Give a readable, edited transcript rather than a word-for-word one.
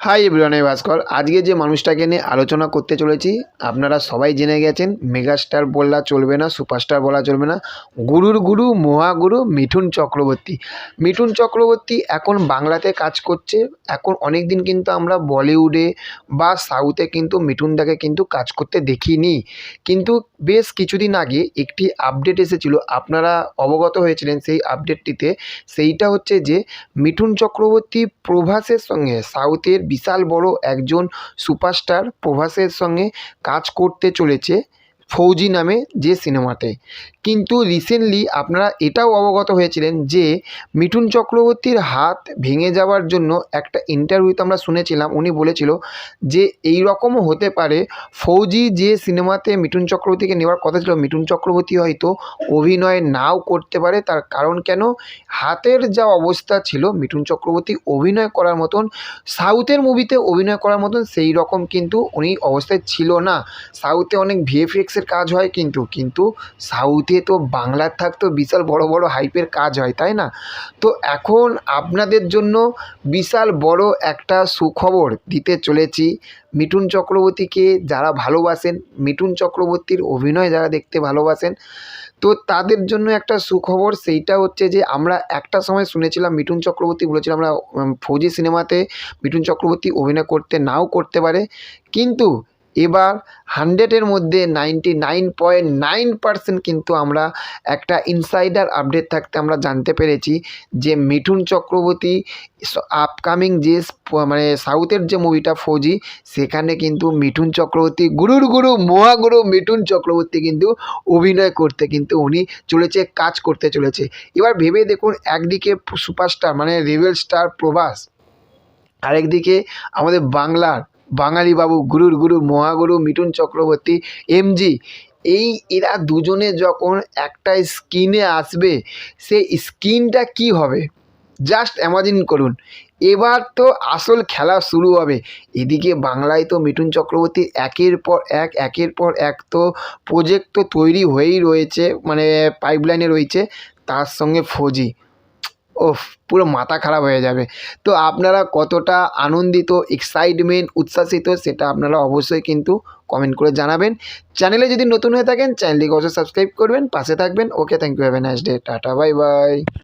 Hi everyone, আমি ভাস্কর। আজকে যে মানুষটাকে নিয়ে আলোচনা করতে চলেছি আপনারা সবাই জেনে গেছেন। মেগাস্টার বলা চলবে না, সুপারস্টার বলা চলবে না, গুরুর গুরু মহাগুরু মিঠুন চক্রবর্তী। মিঠুন চক্রবর্তী এখন বাংলাতে কাজ করছে। এখন অনেক দিন কিন্তু আমরা বলিউডে বা সাউথে কিন্তু মিঠুনদাকে কিন্তু কাজ করতে দেখিনি, কিন্তু বেশ কিছুদিন আগে একটি আপডেট এসেছিল, আপনারা অবগত হয়েছিলেন সেই আপডেটটিতে। সেইটা হচ্ছে যে মিঠুন চক্রবর্তী প্রভাসের সঙ্গে, সাউথের বিশাল বড় একজন সুপারস্টার প্রভাসের সঙ্গে কাজ করতে চলেছে ফৌজি নামে যে সিনেমাতে। কিন্তু রিসেন্টলি আপনারা এটাও অবগত হয়েছিলেন যে মিঠুন চক্রবর্তীর হাত ভেঙে যাওয়ার জন্য একটা ইন্টারভিউতে আমরা শুনেছিলাম, উনি বলেছিল যে এই রকমও হতে পারে ফৌজি যে সিনেমাতে মিঠুন চক্রবর্তীকে নেওয়ার কথা ছিল, মিঠুন চক্রবর্তী হয়তো অভিনয় নাও করতে পারে। তার কারণ কেন, হাতের যা অবস্থা ছিল মিঠুন চক্রবর্তী অভিনয় করার মতন, সাউথের মুভিতে অভিনয় করার মতন সেই রকম কিন্তু উনি অবস্থায় ছিল না। সাউথে অনেক ভিএফএক্সের কাজ হয়, কিন্তু সাউথে তো বাংলার থাকতো বিশাল বড় বড় হাইপের কাজ হয়, তাই না? তো এখন আপনাদের জন্য বিশাল বড় একটা সুখবর দিতে চলেছি। মিঠুন চক্রবর্তীকে যারা ভালোবাসেন, মিঠুন চক্রবর্তীর অভিনয় যারা দেখতে ভালোবাসেন, তো তাদের জন্য একটা সুখবর। সেইটা হচ্ছে যে আমরা একটা সময় শুনেছিলাম মিঠুন চক্রবর্তী বলেছিলাম আমরা ফৌজি সিনেমাতে মিঠুন চক্রবর্তী অভিনয় করতে নাও করতে পারে, কিন্তু এবার 100-এর মধ্যে 99.9% কিন্তু আমরা একটা ইনসাইডার আপডেট থাকতে আমরা জানতে পেরেছি যে মিঠুন চক্রবর্তী আপকামিং যে মানে সাউথের যে মুভিটা ফৌজি, সেখানে কিন্তু মিঠুন চক্রবর্তী গুরুর গুরু মহাগুরু মিঠুন চক্রবর্তী কিন্তু অভিনয় করতে কিন্তু উনি চলেছে, কাজ করতে চলেছে। এবার ভেবে দেখুন, একদিকে সুপারস্টার মানে রেবেল স্টার প্রভাস, আরেকদিকে আমাদের বাংলার বাঙালি বাবু গুরুর গুরু মহাগুরু মিঠুন চক্রবর্তী এমজি। এরা দুজনে যখন একটা স্ক্রিনে আসবে, সেই স্ক্রিনটা কি হবে জাস্ট ইমাজিন করুন। এবার তো আসল খেলা শুরু হবে। এদিকে বাংলায় তো মিঠুন চক্রবর্তী একের পর এক তো প্রজেক্ট তো তৈরি হয়েই রয়েছে, মানে পাইপলাইনে রয়েছে। তার সঙ্গে ফৌজি, ওফ, পুরো মাথা খারাপ হয়ে যাবে। তো আপনারা কতটা আনন্দিত, এক্সাইটমেন্ট, উচ্ছ্বাসিত, সেটা আপনারা অবশ্যই কিন্তু কমেন্ট করে জানাবেন। চ্যানেলে যদি নতুন হয়ে থাকেন চ্যানেলটিকে অবশ্যই সাবস্ক্রাইব করবেন, পাশে থাকবেন। Okay, thank you, have a nice day, tata, bye by.